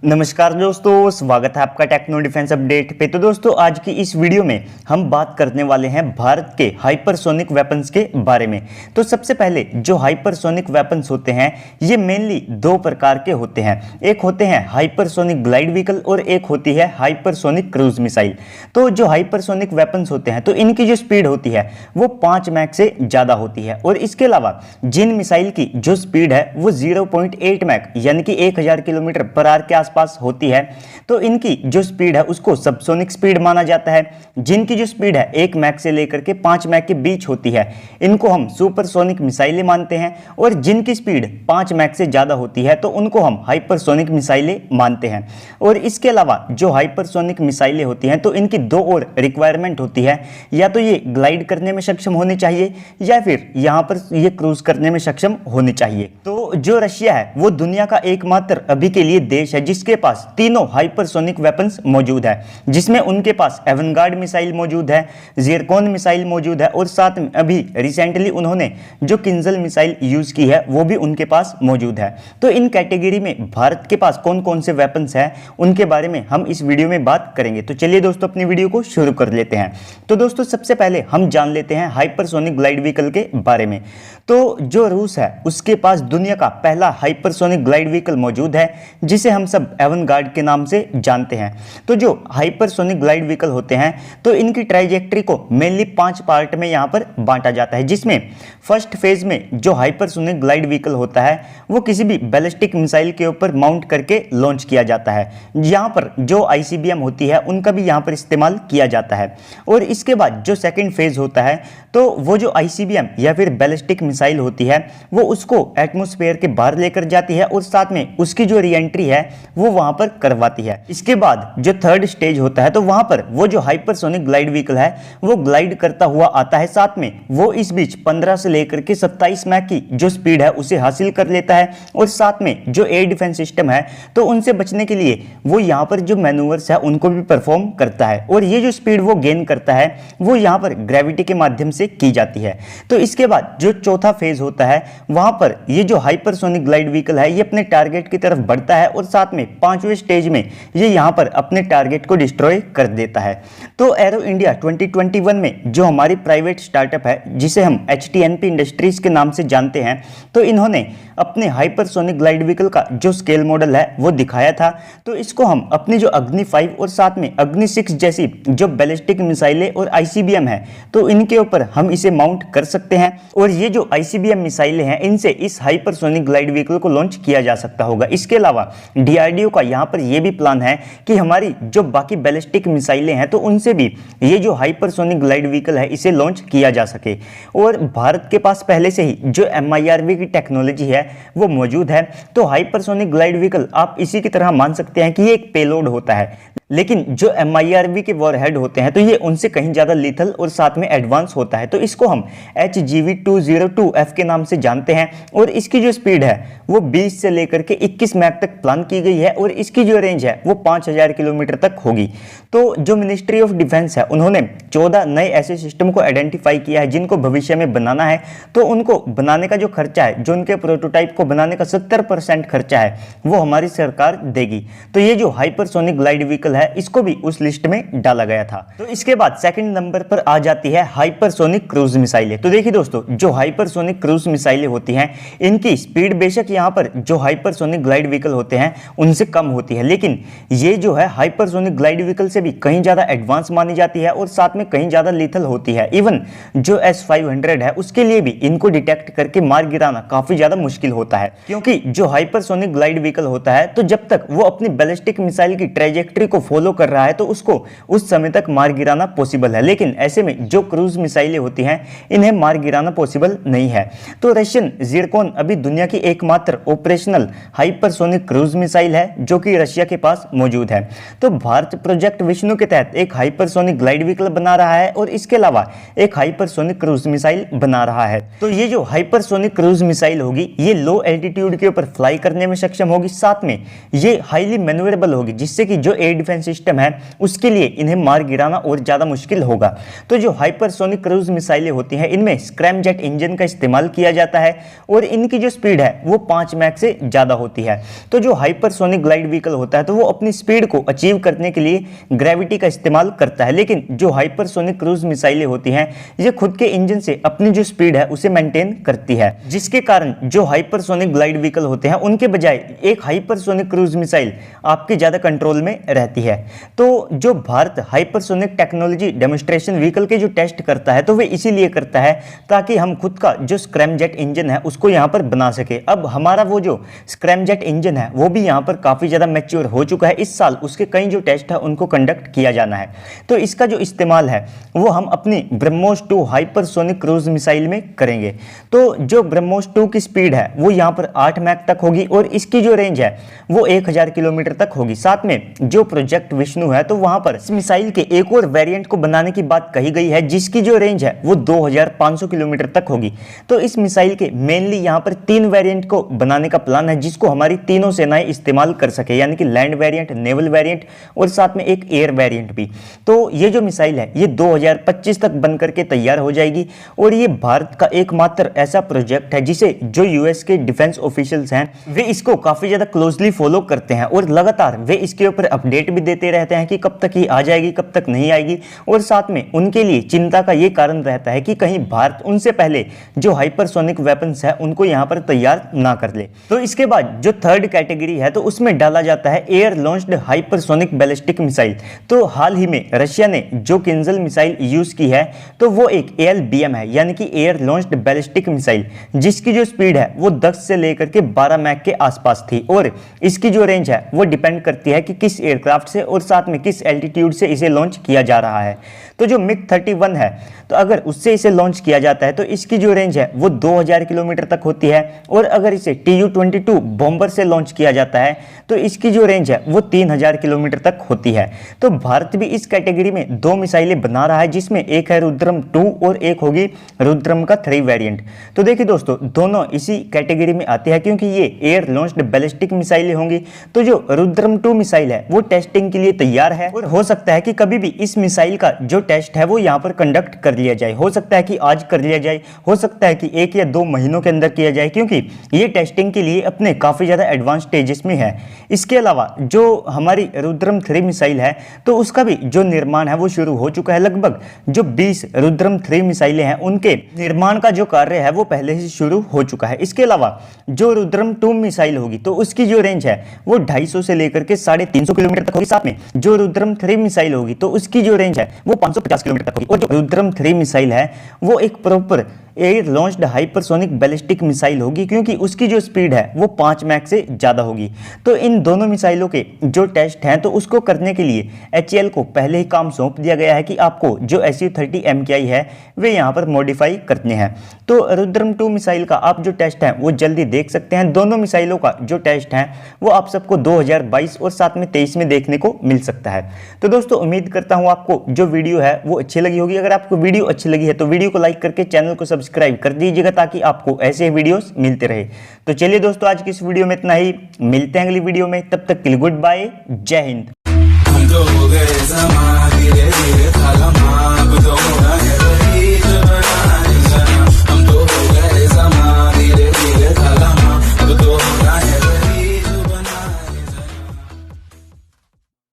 नमस्कार दोस्तों, स्वागत है आपका टेक्नो डिफेंस अपडेट पे। तो दोस्तों आज की इस वीडियो में हम बात करने वाले हैं भारत के हाइपरसोनिक वेपन्स के बारे में। तो सबसे पहले जो हाइपरसोनिक वेपन्स होते हैं ये मेनली दो प्रकार के होते हैं। एक होते हैं हाइपरसोनिक ग्लाइड व्हीकल और एक होती है हाइपरसोनिक क्रूज मिसाइल। तो जो हाइपरसोनिक वेपन्स होते हैं तो इनकी जो स्पीड होती है वो 5 मैक से ज़्यादा होती है, और इसके अलावा जिन मिसाइल की जो स्पीड है वो 0.8 मैक यानी कि 1000 किलोमीटर पर आवर के आसपास होती है, तो इनकी जो स्पीड है उसको सबसोनिक स्पीड माना जाता है। जिनकी जो स्पीड है 1 मैक से लेकर के 5 मैक के बीच होती है इनको हम सुपरसोनिक मिसाइलें मानते हैं, और जिनकी स्पीड 5 मैक से ज़्यादा होती है तो उनको हम हाइपरसोनिक मिसाइलें मानते हैं। और इसके अलावा जो हाइपरसोनिक मिसाइलें होती हैं तो इनकी दो और रिक्वायरमेंट होती है, या तो ये ग्लाइड करने में सक्षम होनी चाहिए या फिर यहाँ पर ये क्रूज करने में सक्षम होनी चाहिए। तो जो रशिया है वो दुनिया का एकमात्र अभी के लिए देश है जिसके पास तीनों हाइपरसोनिक वेपन्स मौजूद है, जिसमें उनके पास एवनगार्ड मिसाइल मौजूद है, ज़िरकोन मिसाइल मौजूद है, और साथ में अभी रिसेंटली उन्होंने जो किंजल मिसाइल यूज की है वो भी उनके पास मौजूद है। तो इन कैटेगरी में भारत के पास कौन कौन से वेपन्स हैं उनके बारे में हम इस वीडियो में बात करेंगे। तो चलिए दोस्तों अपनी वीडियो को शुरू कर लेते हैं। तो दोस्तों सबसे पहले हम जान लेते हैं हाइपरसोनिक ग्लाइड व्हीकल के बारे में। तो जो रूस है उसके पास दुनिया का पहला हाइपरसोनिक ग्लाइड व्हीकल मौजूद है जिसे हम सब एवनगार्ड के नाम से जानते हैं। तो जो हाइपरसोनिक ग्लाइड व्हीकल होते हैं तो इनकी ट्राइजेक्टरी को मेनली 5 पार्ट में यहाँ पर बांटा जाता है, जिसमें फर्स्ट फेज में जो हाइपरसोनिक ग्लाइड व्हीकल होता है वो किसी भी बैलिस्टिक मिसाइल के ऊपर माउंट करके लॉन्च किया जाता है। यहाँ पर जो आईसीबीएम होती है उनका भी यहाँ पर इस्तेमाल किया जाता है। और इसके बाद जो सेकेंड फेज होता है तो वो जो आईसीबीएम या फिर बैलिस्टिक मिसाइल होती है वो उसको एटमॉस्फेयर के बाहर लेकर जाती है और साथ में उसकी जो रीएंट्री है वो वहां पर करवाती है। इसके बाद जो थर्ड स्टेज होता है तो वहां पर वो जो हाइपरसोनिक ग्लाइड व्हीकल है वो ग्लाइड करता हुआ आता है, साथ में वो इस बीच 15 से लेकर के 27 मैक की जो स्पीड है उसे हासिल कर लेता है, और साथ में जो एयर डिफेंस सिस्टम है तो उनसे बचने के लिए वो यहाँ पर जो मैनूवर्स है उनको भी परफॉर्म करता है। और ये जो स्पीड वो गेन करता है वो यहाँ पर ग्रेविटी के माध्यम से की जाती है। तो इसके बाद जो चौथा फेज होता है वहां पर ये जो हाइपरसोनिक ग्लाइड व्हीकल है ये अपने टारगेट की तरफ बढ़ता है, और साथ में 5वें स्टेज में ये यहां पर अपने टारगेट को डिस्ट्रॉय कर देता है। तो एरो इंडिया 2021 में जो हमारी प्राइवेट स्टार्टअप है जिसे हम HTNP इंडस्ट्रीज के नाम से जानते हैं, तो इन्होंने अपने हाइपरसोनिक ग्लाइड व्हीकल का जो स्केल मॉडल है वो दिखाया था। तो इसको हम अपनी जो अग्नि 5 और साथ में अग्नि 6 जैसी जो बैलिस्टिक मिसाइलें और आईसीबीएम है तो इनके ऊपर हम इसे माउंट कर सकते हैं, और ये जो आईसीबीएम मिसाइलें हैं इनसे इस हाइपरसोनिक ग्लाइड व्हीकल को लॉन्च किया जा सकता होगा। इसके अलावा डीआरडीओ का यहाँ पर यह भी प्लान है कि हमारी जो बाकी बैलिस्टिक मिसाइलें हैं तो उनसे भी ये जो हाइपरसोनिक ग्लाइड व्हीकल है इसे लॉन्च किया जा सके। और भारत के पास पहले से ही जो MIRV की टेक्नोलॉजी है वो मौजूद है। तो हाइपरसोनिक ग्लाइड व्हीकल आप इसी की तरह मान सकते हैं कि ये एक पेलोड होता है, लेकिन जो MIRV के वॉरहेड होते हैं तो ये उनसे कहीं ज़्यादा लीथल और साथ में एडवांस होता है। तो इसको हम HGV-202F के नाम से जानते हैं, और इसकी जो स्पीड है वो 20 से लेकर के 21 मैक तक प्लान की गई है, और इसकी जो रेंज है वो 5000 किलोमीटर तक होगी। तो जो मिनिस्ट्री ऑफ डिफेंस है उन्होंने 14 नए ऐसे सिस्टम को आइडेंटिफाई किया है जिनको भविष्य में बनाना है। तो उनको बनाने का जो खर्चा है, जो उनके प्रोटोटाइप को बनाने का 70% खर्चा है वो हमारी सरकार देगी। तो ये जो हाइपरसोनिक ग्लाइड व्हीकल है इसको भी उस लिस्ट में डाला गया था। तो इसके बाद सेकंड नंबर पर आ जाती है हाइपरसोनिक क्रूज मिसाइलें। तो देखिए दोस्तों जो हाइपरसोनिक क्रूज मिसाइलें होती हैं इनकी स्पीड बेशक यहाँ पर जो हाइपरसोनिक ग्लाइड व्हीकल होते हैं उनसे कम होती है, लेकिन ये जो है हाइपरसोनिक ग्लाइड व्हीकल से भी कहीं ज्यादा एडवांस मानी जाती है और साथ में कहीं ज्यादा लीथल होती है। इवन जो S-500 है उसके लिए भी इनको डिटेक्ट करके मार गिराना काफी ज्यादा मुश्किल होता है, क्योंकि जो हाइपरसोनिक ग्लाइड व्हीकल होता है तो जब तक वो अपनी बैलिस्टिक मिसाइल की ट्रेजेक्टरी को फॉलो कर रहा है तो उसको उस समय तक मार गिराना पॉसिबल है, लेकिन ऐसे में जो क्रूज मिसाइलें होती हैं इन्हें मार गिराना पॉसिबल नहीं है। तो रशियन ज़िरकोन अभी दुनिया की एकमात्र ऑपरेशनल हाइपरसोनिक क्रूज मिसाइल है जो कि रशिया के पास मौजूद है। तो भारत प्रोजेक्ट विष्णु के तहत एक हाइपरसोनिक ग्लाइड व्हीकल बना रहा है और इसके अलावा एक हाइपरसोनिक क्रूज मिसाइल बना रहा है। तो ये जो हाइपरसोनिक क्रूज मिसाइल होगी ये लो एल्टीट्यूड के ऊपर फ्लाई करने में सक्षम होगी, साथ में ये हाईली मैन्यूरेबल होगी जिससे कि जो एयर डिफेंस डिफेंस सिस्टम है उसके लिए इन्हें मार गिराना और ज़्यादा मुश्किल होगा। तो जो हाइपरसोनिक क्रूज मिसाइलें होती हैं इनमें स्क्रैमजेट इंजन का इस्तेमाल किया जाता है और इनकी जो स्पीड है वो 5 मैक से ज़्यादा होती है। तो जो हाइपरसोनिक ग्लाइड व्हीकल होता है तो वो अपनी स्पीड को अचीव करने के लिए ग्रेविटी का इस्तेमाल करता है, लेकिन जो हाइपरसोनिक क्रूज मिसाइलें होती हैं ये खुद के इंजन से अपनी जो स्पीड है उसे मेंटेन करती है, जिसके कारण जो हाइपरसोनिक ग्लाइड व्हीकल होते हैं उनके बजाय एक हाइपरसोनिक क्रूज मिसाइल आपके ज़्यादा कंट्रोल में रहती है। तो जो Bharat hypersonic technology demonstration vehicle के जो टेस्ट करता है तो वे इसीलिए करता है ताकि हम खुद का जो स्क्रैमजेट इंजन है उसको यहाँ पर बना सके। अब हमारा वो जो स्क्रैमजेट इंजन है वो भी यहाँ पर काफ़ी ज़्यादा मैच्योर हो चुका है। इस साल उसके कई जो टेस्ट है उनको कंडक्ट किया जाना है। तो इसका जो इस्तेमाल है वो हम अपनी ब्रह्मोस 2 हाइपरसोनिक क्रूज मिसाइल में करेंगे। तो जो ब्रह्मोस 2 की स्पीड है वो यहाँ पर 8 मैक तक होगी और इसकी जो रेंज है वो 1000 किलोमीटर तक होगी। साथ में जो प्रोजेक्ट विष्णु है तो वहां पर इस मिसाइल के एक और वेरिएंट को बनाने की बात कही गई है जिसकी जो रेंज है वो 2500 किलोमीटर तक होगी। तो इस मिसाइल के मेनली यहाँ पर 3 वेरिएंट को बनाने का प्लान है जिसको हमारी तीनों सेनाएं इस्तेमाल कर सके, यानी कि लैंड वेरिएंट, नेवल वेरिएंट और साथ में एक एयर वेरिएंट भी। तो ये जो मिसाइल है ये 2025 तक बन करके तैयार हो जाएगी और ये भारत का एकमात्र ऐसा प्रोजेक्ट है जिसे जो यूएस के डिफेंस ऑफिशियल्स हैं वे इसको काफी ज्यादा क्लोजली फॉलो करते हैं और लगातार वे इसके ऊपर अपडेट भी देते रहते हैं कि कब तक ये आ जाएगी, कब तक नहीं आएगी। और साथ में उनके लिए चिंता का ये कारण रहता है कि कहीं भारत उनसे पहले जो हाइपरसोनिक वेपन्स है उनको यहाँ पर तैयार ना कर ले। तो इसके बाद जो थर्ड कैटेगरी है तो उसमें डाला जाता है air launched hypersonic ballistic missile. तो हाल ही में रशिया ने जो किंजल मिसाइल यूज की है तो वो एक ALBM है, यानी कि एयर लॉन्च्ड बैलिस्टिक मिसाइल, जिसकी जो स्पीड है वो 10 से लेकर के 12 मैक के आसपास थी और इसकी जो रेंज है वो डिपेंड करती है कि किस एयरक्राफ्ट से और साथ में किस एल्टीट्यूड से इसे लॉन्च किया जा रहा है। तो जो MiG-31 है तो अगर उससे इसे लॉन्च किया जाता है तो इसकी जो रेंज है वो 2000 किलोमीटर तक होती है और अगर इसे TU-22 बॉम्बर से लॉन्च किया जाता है तो इसकी जो रेंज है वो 3000 किलोमीटर तक होती है। तो भारत भी इस कैटेगरी में 2 मिसाइलें बना रहा है जिसमें एक है रुद्रम 2 और एक होगी रुद्रम का 3 वेरिएंट। तो देखिए दोस्तों दोनों इसी कैटेगरी में आते हैं क्योंकि ये एयर लॉन्च्ड बैलिस्टिक मिसाइलें होंगी। तो जो रुद्रम 2 मिसाइल है वो टेस्टिंग के लिए तैयार है और हो सकता है कि कभी भी इस मिसाइल का जो टेस्ट है वो यहाँ पर कंडक्ट कर लिया जाए। हो सकता है कि आज कर लिया जाए, हो सकता है कि 1 या 2 महीनों के अंदर किया जाए क्योंकि ये टेस्टिंग के लिए अपने काफ़ी ज़्यादा एडवांस स्टेजेस में है। इसके अलावा जो हमारी रुद्रम 3 मिसाइल है तो उसका भी जो निर्माण है वो शुरू हो चुका है। लगभग जो 20 रुद्रम 3 मिसाइलें हैं उनके निर्माण का जो कार्य है वो पहले से शुरू हो चुका है। इसके अलावा जो रुद्रम 2 मिसाइल होगी तो उसकी जो रेंज है वो 250 से लेकर के 350 किलोमीटर तक होगी। साथ में जो रुद्रम 3 मिसाइल होगी तो उसकी जो रेंज है वो 550 किलोमीटर तक होगी और जो रुद्रम 3 मिसाइल है वो एक proper air launched hypersonic ballistic missile होगी क्योंकि उसकी जो स्पीड है वो 5 मैक से ज़्यादा होगी। तो इन दोनों मिसाइलों के जो टेस्ट हैं तो उसको करने के लिए HAL को पहले ही काम सौंप दिया गया है कि आपको जो Su-30 MKI है वे यहाँ पर मॉडिफाई करने हैं। तो रुद्रम 2 मिसाइल का आप जो टेस्ट हैं वो जल्दी देख सकते हैं। दोनों मिसाइलों का जो टेस्ट है वो आप सबको 2022 और साथ में 23 में देखने को मिल सकता है। तो दोस्तों उम्मीद करता हूँ आपको जो वीडियो है वो अच्छी लगी होगी। अगर आपको वीडियो अच्छी लगी है तो वीडियो को लाइक करके चैनल को सब्सक्राइब कर दीजिएगा ताकि आपको ऐसे वीडियोस मिलते रहे। तो चलिए दोस्तों आज की इस वीडियो में इतना ही, मिलते हैं अगली वीडियो में, तब तक के लिए गुड बाय, जय हिंद।